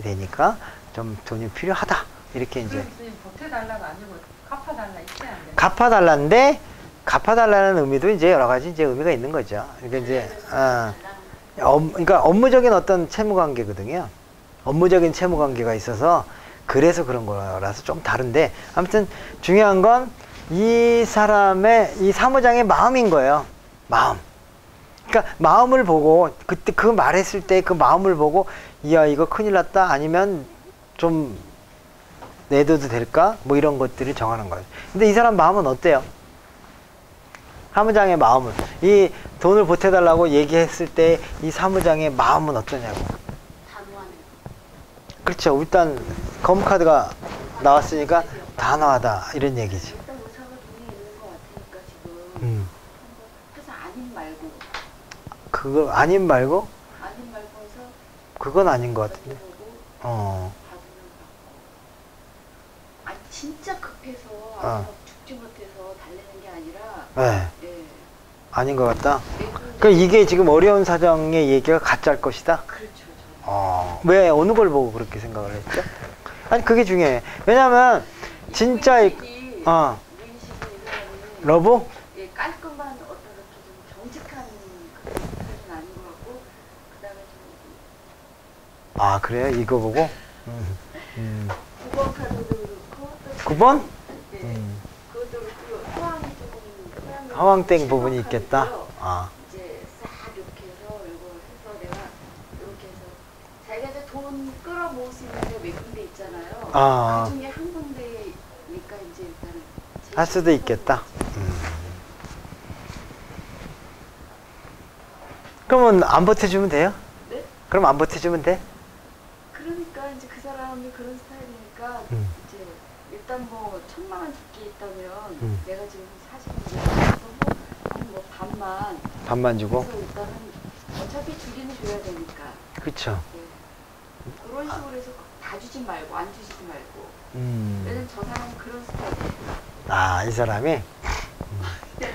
되니까 좀 돈이 필요하다. 이렇게 이제. 보태달라가 아니고 갚아달라 있어야 안 돼. 갚아달라인데 갚아달라는 의미도 이제 여러 가지 이제 의미가 있는 거죠. 그러니까 이제 그러니까 업무적인 어떤 채무 관계거든요. 업무적인 채무 관계가 있어서 그래서 그런 거라서 좀 다른데 아무튼 중요한 건 이 사람의 이 사무장의 마음인 거예요. 마음. 그러니까 마음을 보고 그때 그 말했을 때 그 마음을 보고 이야 이거 큰일 났다 아니면 좀 내둬도 될까 뭐 이런 것들을 정하는 거예요. 근데 이 사람 마음은 어때요? 사무장의 마음은 이 돈을 보태달라고 얘기했을 때 이 사무장의 마음은 어떠냐고. 단호하네요. 그렇죠. 일단 검카드가 나왔으니까 단호하다 이런 얘기지. 일단 의사가 돈이 있는 것 같으니까 지금 해서 아닌 말고 그거 아닌 말고? 아닌 말고 해서 그건 아닌 것 같은데. 받으면 받고. 아니 진짜 급해서 죽지 못해서 달래는 게 아니라 네. 네. 아닌 것 같다. 그러니까 이게 지금 어려운 사정의 얘기가 가짜일 것이다. 그렇죠. 왜 어느 걸 보고 그렇게 생각을 했죠? 아니 그게 중요해. 왜냐면 진짜 무의식이 러브? 예, 깔끔한 어떤 이렇게 좀 정직한 그런 스타일은 아닌 것 같고 그다음에 좀 아 그래요? 이거 보고? 9번 카드도 그렇고 또 9번? 네. 그것도 그렇고 토항이 조금 하왕땡 부분이 있겠다. 이제 싹 이렇게 해서 이거 해서 내가 이렇게 해서 자기가 이제 돈 끌어모을 수 있는 데가 몇 군데 있잖아요. 그 중에 한 군데니까 이제 일단은 할 수도 있겠다. 그러면 안 보태주면 돼요? 네? 그럼 안 보태주면 돼? 그러니까 이제 그 사람이 그런 스타일이니까 이제 일단 뭐 1,000만 원 줄 게 있다면 내가 지금 40만 원 뭐 반만 주고? 그래서 일단은 어차피 주기는 줘야 되니까 그쵸. 네. 그런 식으로 해서 다 주지 말고 안 주지도 말고 왜냐면 저 사람은 그런 스타일이에요. 이 사람이?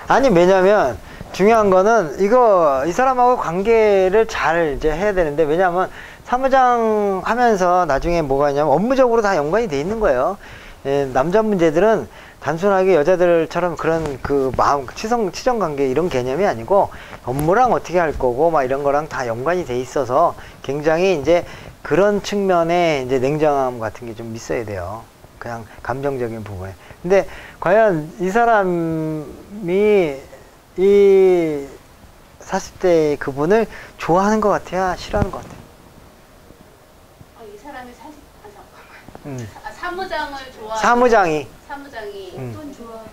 아니 왜냐면 중요한 거는 이거 이 사람하고 관계를 잘 이제 해야 되는데 왜냐면 사무장 하면서 나중에 뭐가 있냐면 업무적으로 다 연관이 돼 있는 거예요. 예, 남자 문제들은 단순하게 여자들처럼 그런 그 마음, 치정 관계 이런 개념이 아니고 업무랑 어떻게 할 거고 막 이런 거랑 다 연관이 돼 있어서 굉장히 이제 그런 측면에 이제 냉정함 같은 게 좀 있어야 돼요. 그냥 감정적인 부분에. 근데 과연 이 사람이 이 40대 그분을 좋아하는 것 같아요? 싫어하는 것 같아요? 이 사람이 사무장을 사무장이. 어떤 좋아하는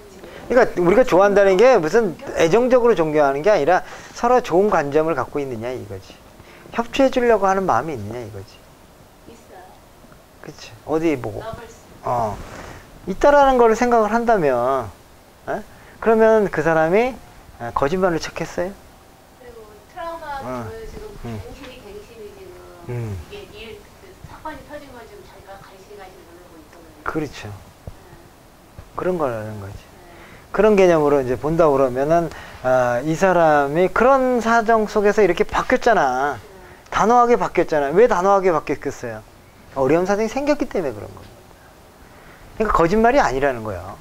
그러니까 우리가 좋아한다는 게 무슨 애정적으로 존경하는 게 아니라 서로 좋은 관점을 갖고 있느냐 이거지. 협조해 주려고 하는 마음이 있느냐 이거지. 있어요. 그치. 어디 보고. 러블스. 있다라는 걸 생각을 한다면 그러면 그 사람이 거짓말을 척했어요? 그리고 트라우마 지금 갱신이 지금 이게 사건이 터진 걸 지금 자기가 간신히 누르고 있거든요. 그렇죠. 그런 거라는 거지. 그런 개념으로 이제 본다 그러면은 이 사람이 그런 사정 속에서 이렇게 바뀌었잖아. 단호하게 바뀌었잖아. 왜 단호하게 바뀌었겠어요? 어려운 사정이 생겼기 때문에 그런 겁니다. 그러니까 거짓말이 아니라는 거예요.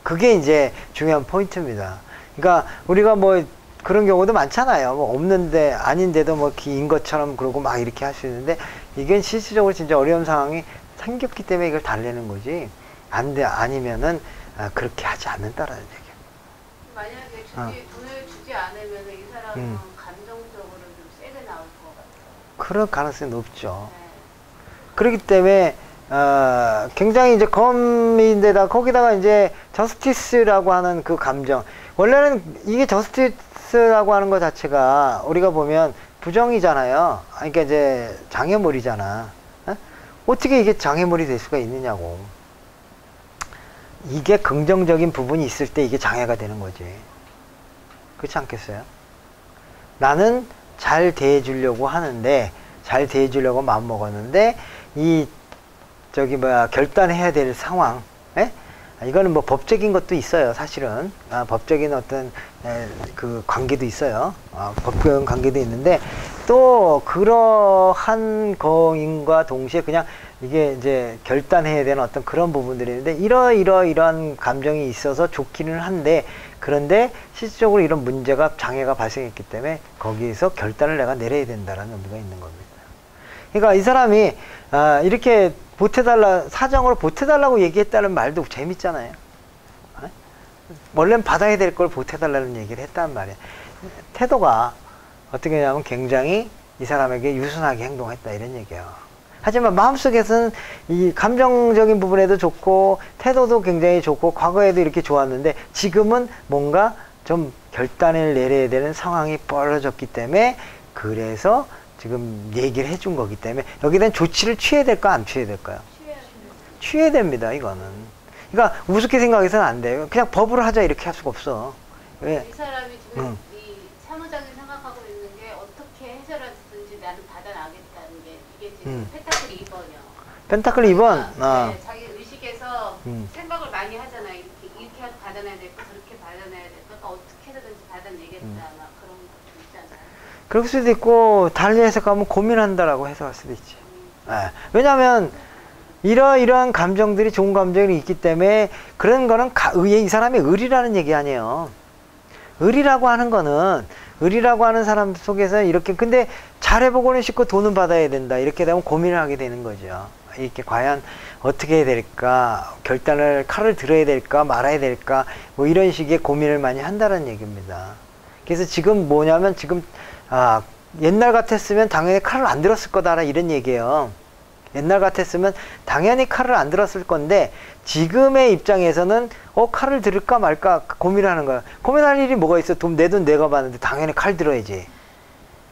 그게 이제 중요한 포인트입니다. 그러니까 우리가 뭐 그런 경우도 많잖아요. 뭐 없는데 아닌데도 뭐 인 것처럼 그러고 막 이렇게 할 수 있는데 이게 실질적으로 진짜 어려운 상황이 생겼기 때문에 이걸 달래는 거지. 아니면은 그렇게 하지 않는다라는 얘기예요. 만약에 돈을 주지 않으면 이 사람은 감정적으로 좀 세게 나올 것 같아요. 그런 가능성이 높죠. 그렇기 때문에 굉장히 이제 검인데다 거기다가 이제 저스티스라고 하는 그 감정. 원래는 이게 저스티스라고 하는 것 자체가 우리가 보면 부정이잖아요. 그러니까 이제 장애물이잖아. 어떻게 이게 장애물이 될 수가 있느냐고. 이게 긍정적인 부분이 있을 때 이게 장애가 되는 거지. 그렇지 않겠어요? 나는 잘 대해주려고 하는데, 잘 대해주려고 마음먹었는데, 결단해야 될 상황, 이거는 뭐 법적인 것도 있어요, 사실은. 법적인 어떤 그 관계도 있어요. 법적인 관계도 있는데 또 그러한 거인과 동시에 그냥 이게 이제 결단해야 되는 어떤 그런 부분들이 있는데 이러한 감정이 있어서 좋기는 한데 그런데 실질적으로 이런 문제가 장애가 발생했기 때문에 거기에서 결단을 내가 내려야 된다는 의미가 있는 겁니다. 그러니까 이 사람이 이렇게 사정으로 보태달라고 얘기했다는 말도 재밌잖아요. 원래는 받아야 될 걸 보태달라는 얘기를 했단 말이에요. 태도가 어떻게 하냐면 굉장히 이 사람에게 유순하게 행동했다 이런 얘기예요. 하지만 마음속에서는 이 감정적인 부분에도 좋고 태도도 굉장히 좋고 과거에도 이렇게 좋았는데 지금은 뭔가 좀 결단을 내려야 되는 상황이 벌어졌기 때문에 그래서 지금 얘기를 해준 거기 때문에 여기에 대한 조치를 취해야 될까 안 취해야 될까요? 취해야 됩니다. 이거는. 그러니까 우습게 생각해서는 안 돼요. 그냥 법으로 하자 이렇게 할 수가 없어. 왜? 이 사람이 지금 이 사무장이 생각하고 있는 게 어떻게 해결하든지 나는 받아나겠다는 게 이게 지금 펜타클 2번이요. 펜타클 2번. 네, 자기 의식에서 생각을 많이 하잖아요. 이렇게 해서 받아내야 될까 저렇게 받아내야 될까 그러니까 어떻게 해서든지 받아내겠다 막 그런 것도 있잖아요. 그럴 수도 있고 달리 해석하면 고민한다라고 해석할 수도 있지. 왜냐하면 이러한 감정들이 좋은 감정이 있기 때문에 그런 거는 이 사람의 의리라는 얘기 아니에요. 의리라고 하는 거는 의리라고 하는 사람 속에서 이렇게 근데 잘해보고는 싶고 돈은 받아야 된다 이렇게 되면 고민을 하게 되는 거죠. 이렇게 과연 어떻게 해야 될까 칼을 들어야 될까 말아야 될까 뭐 이런 식의 고민을 많이 한다는 얘기입니다. 그래서 지금 뭐냐면 지금 옛날 같았으면 당연히 칼을 안 들었을 거다 이런 얘기예요. 옛날 같았으면 당연히 칼을 안 들었을 건데 지금의 입장에서는 칼을 들을까 말까 고민을 하는 거야. 고민할 일이 뭐가 있어? 내 돈 내가 받는데 당연히 칼 들어야지.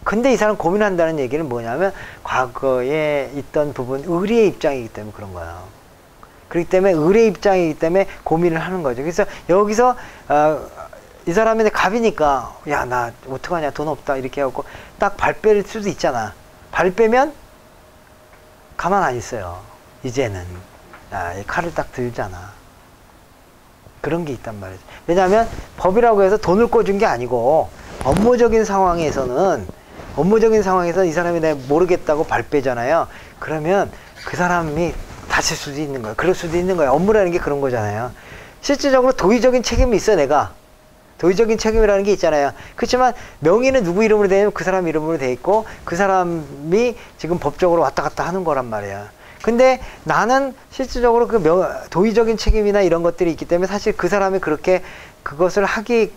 근데 이 사람 고민한다는 얘기는 뭐냐면 과거에 있던 부분 의리의 입장이기 때문에 그런 거야. 그렇기 때문에 의리의 입장이기 때문에 고민을 하는 거죠. 그래서 여기서 이 사람이 갑이니까 야 나 어떡하냐 돈 없다 이렇게 하고 딱 발 뺄 수도 있잖아. 발 빼면 가만 안 있어요. 이제는 이 칼을 딱 들잖아. 그런 게 있단 말이죠. 왜냐하면 법이라고 해서 돈을 꿔준 게 아니고 업무적인 상황에서 이 사람이 내가 모르겠다고 발 빼잖아요. 그러면 그 사람이 다칠 수도 있는 거야. 그럴 수도 있는 거야. 업무라는 게 그런 거잖아요. 실질적으로 도의적인 책임이 있어 내가. 도의적인 책임이라는 게 있잖아요. 그렇지만 명의는 누구 이름으로 되냐면 그 사람 이름으로 돼 있고 그 사람이 지금 법적으로 왔다 갔다 하는 거란 말이야. 근데 나는 실질적으로 그 도의적인 책임이나 이런 것들이 있기 때문에 사실 그 사람이 그렇게 그것을 하기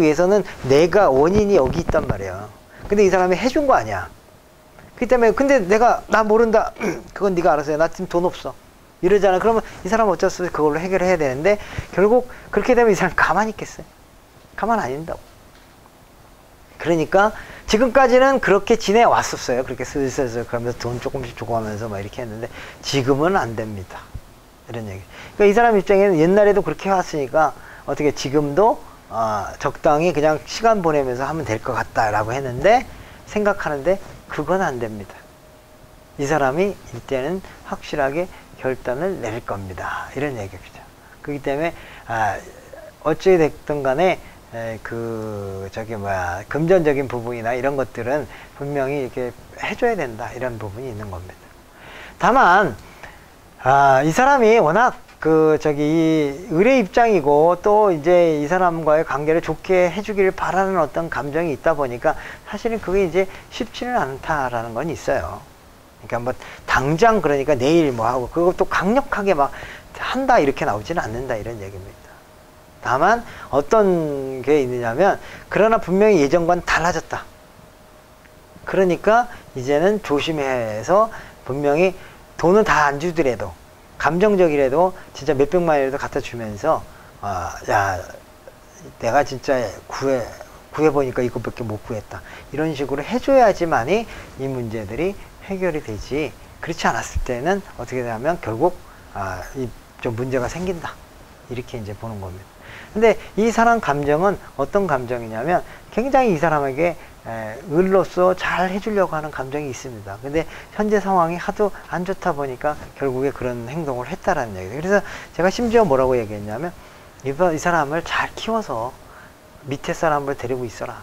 위해서는 내가 원인이 여기 있단 말이야. 근데 이 사람이 해준 거 아니야. 그렇기 때문에 근데 나 모른다. 그건 네가 알아서 해. 나 지금 돈 없어. 이러잖아. 그러면 이 사람은 어쩔 수 없이 그걸로 해결해야 되는데 결국 그렇게 되면 이 사람 가만히 있겠어요? 가만 안 있는다고. 그러니까 지금까지는 그렇게 지내왔었어요. 그렇게 슬슬 그러면서 돈 조금씩 주고 하면서 막 이렇게 했는데 지금은 안 됩니다. 이런 얘기. 그러니까 이 사람 입장에는 옛날에도 그렇게 해왔으니까 어떻게 지금도 적당히 그냥 시간 보내면서 하면 될 것 같다라고 했는데 생각하는데 그건 안 됩니다. 이 사람이 이때는 확실하게 결단을 내릴 겁니다. 이런 얘기입니다. 그렇기 때문에 어찌 됐든 간에 금전적인 부분이나 이런 것들은 분명히 이렇게 해줘야 된다. 이런 부분이 있는 겁니다. 다만, 이 사람이 워낙 이 의뢰 입장이고 또 이제 이 사람과의 관계를 좋게 해주기를 바라는 어떤 감정이 있다 보니까 사실은 그게 이제 쉽지는 않다라는 건 있어요. 그러니까 뭐 당장 그러니까 내일 뭐 하고 그것도 강력하게 막 한다 이렇게 나오지는 않는다 이런 얘기입니다. 다만 어떤 게 있느냐면 그러나 분명히 예전과는 달라졌다. 그러니까 이제는 조심해서 분명히 돈은 다 안 주더라도 감정적이라도 진짜 몇백만이라도 갖다 주면서 야 내가 진짜 구해보니까 이것밖에 못 구했다. 이런 식으로 해줘야지만이 이 문제들이 해결이 되지. 그렇지 않았을 때는 어떻게 되냐면 결국 좀 문제가 생긴다. 이렇게 이제 보는 겁니다. 근데 이 사람 감정은 어떤 감정이냐면 굉장히 이 사람에게 을로서 잘 해주려고 하는 감정이 있습니다. 근데 현재 상황이 하도 안 좋다 보니까 결국에 그런 행동을 했다라는 얘기예요. 그래서 제가 심지어 뭐라고 얘기했냐면 이 사람을 잘 키워서 밑에 사람을 데리고 있어라.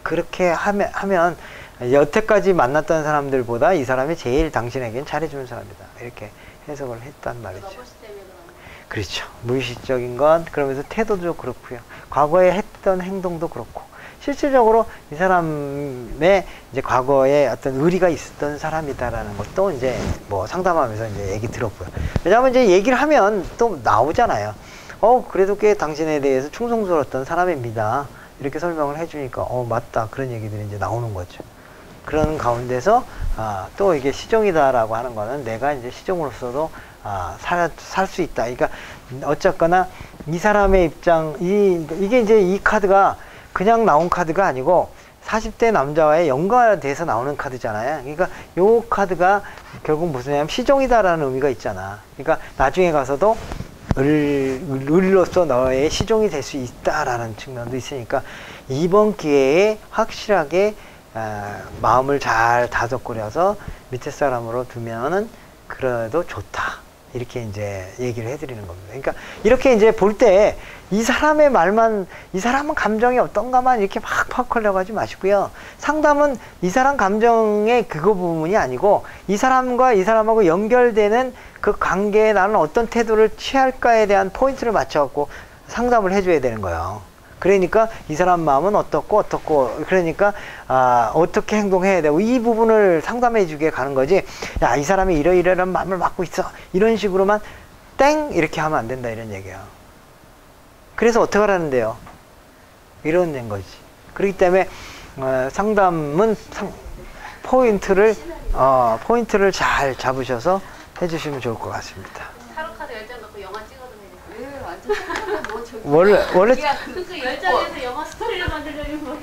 그렇게 하면 여태까지 만났던 사람들보다 이 사람이 제일 당신에겐 잘해주는 사람이다. 이렇게 해석을 했단 말이죠. 그렇죠. 무의식적인 건 그러면서 태도도 그렇고요. 과거에 했던 행동도 그렇고 실질적으로 이 사람의 이제 과거에 어떤 의리가 있었던 사람이다라는 것도 이제 뭐 상담하면서 이제 얘기 들었고요. 왜냐하면 이제 얘기를 하면 또 나오잖아요. 그래도 꽤 당신에 대해서 충성스러웠던 사람입니다. 이렇게 설명을 해주니까 맞다 그런 얘기들이 이제 나오는 거죠. 그런 가운데서 또 이게 시종이다라고 하는 거는 내가 이제 시종으로서도 살 수 있다. 그러니까 어쨌거나 이 사람의 입장 이게 이제 이 카드가 그냥 나온 카드가 아니고 40대 남자와의 연관돼서 나오는 카드잖아요. 그러니까 요 카드가 결국 무슨냐면 시종이다라는 의미가 있잖아. 그러니까 나중에 가서도 을로서 너의 시종이 될 수 있다라는 측면도 있으니까 이번 기회에 확실하게 마음을 잘 다독거려서 밑에 사람으로 두면은 그래도 좋다. 이렇게 이제 얘기를 해드리는 겁니다. 그러니까 이렇게 이제 볼 때 이 사람의 말만, 이 사람은 감정이 어떤가만 이렇게 막 파악하려고 하지 마시고요. 상담은 이 사람 감정의 그거 부분이 아니고 이 사람과 이 사람하고 연결되는 그 관계에 나는 어떤 태도를 취할까에 대한 포인트를 맞춰갖고 상담을 해줘야 되는 거예요. 그러니까 이 사람 마음은 어떻고 그러니까 어떻게 행동해야 되고 이 부분을 상담해 주게 가는 거지. 야, 이 사람이 이러이러한 마음을 갖고 있어. 이런 식으로만 땡 이렇게 하면 안 된다 이런 얘기예요. 그래서 어떻게 하라는데요? 이런 거지. 그렇기 때문에 상담은 포인트를 잘 잡으셔서 해주시면 좋을 것 같습니다. 타로 카드 10장 넣고 영화 찍어도 되겠어요. 완전 원래 그 10장에서 영화 스토리를 만들려면 뭐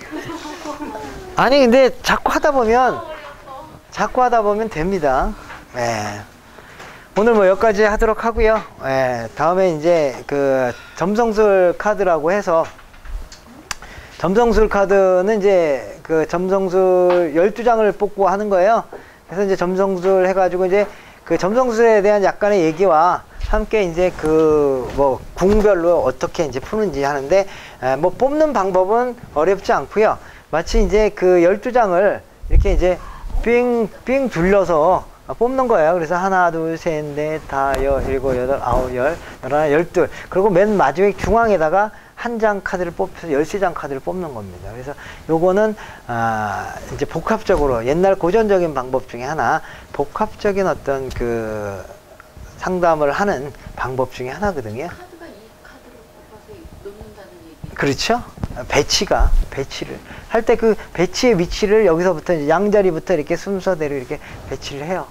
아니 근데 자꾸 하다 보면 됩니다. 오늘 뭐 여기까지 하도록 하고요. 다음에 이제 그 점성술 카드라고 해서 점성술 카드는 이제 그 점성술 12장을 뽑고 하는 거예요. 그래서 이제 점성술 해가지고 이제 그 점성술에 대한 약간의 얘기와 함께 이제 그 뭐 궁별로 어떻게 이제 푸는지 하는데 뭐 뽑는 방법은 어렵지 않고요. 마치 이제 그 12장을 이렇게 이제 삥 둘러서 뽑는 거예요. 그래서 하나, 둘, 셋, 넷, 다, 일곱, 여덟, 아홉, 열, 열하나, 열둘. 그리고 맨 마지막 중앙에다가 한 장 카드를 뽑혀서 13장 카드를 뽑는 겁니다. 그래서 요거는 이제 복합적으로 옛날 고전적인 방법 중에 하나, 복합적인 어떤 그 상담을 하는 방법 중에 하나거든요. 카드가 이 카드로 뽑아서 놓는다는 얘기. 그렇죠. 배치를 할 때 그 배치의 위치를 여기서부터 이제 양자리부터 이렇게 순서대로 이렇게 배치를 해요.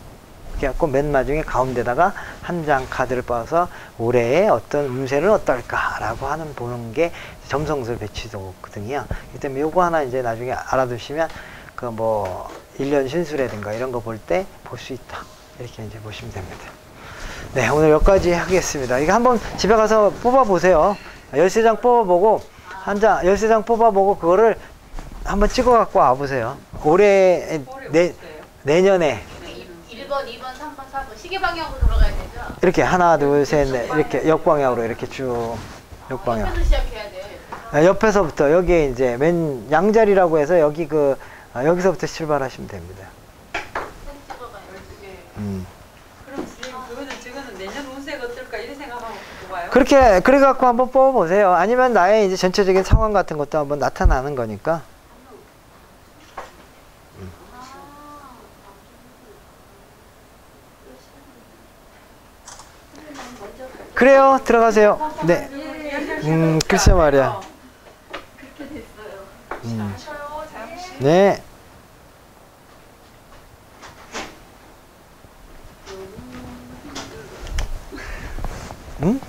그래갖고 맨 마지막에 가운데다가 한 장 카드를 뽑아서 올해의 어떤 운세는 어떨까라고 보는 게 점성술 배치도거든요. 그렇기 때문에 요거 하나 이제 나중에 알아두시면 그 뭐 1년 신수라든가 이런 거 볼 때 볼 수 있다. 이렇게 이제 보시면 됩니다. 네, 오늘 여기까지 하겠습니다. 이거 한번 집에 가서 뽑아보세요. 13장 뽑아보고, 13장 뽑아보고, 그거를 한번 찍어갖고 와보세요. 올해, 내년에. 1번, 2번, 3번, 4번. 시계 방향으로 돌아가야 되죠? 이렇게 하나, 둘, 셋, 넷. 이렇게 역방향으로 이렇게 쭉, 역방향. 옆에서 시작해야 돼요. 옆에서부터, 여기에 이제 맨 양자리라고 해서 여기 여기서부터 출발하시면 됩니다. 그럼 저거는 내년 운세가 어떨까 이런 생각하고 뽑아요? 그래갖고 한번 뽑아보세요. 아니면 나의 이제 전체적인 상황 같은 것도 한번 나타나는 거니까. 그래요, 들어가세요. 네. 글쎄 말이야. 그렇게 됐어요. 네. 응?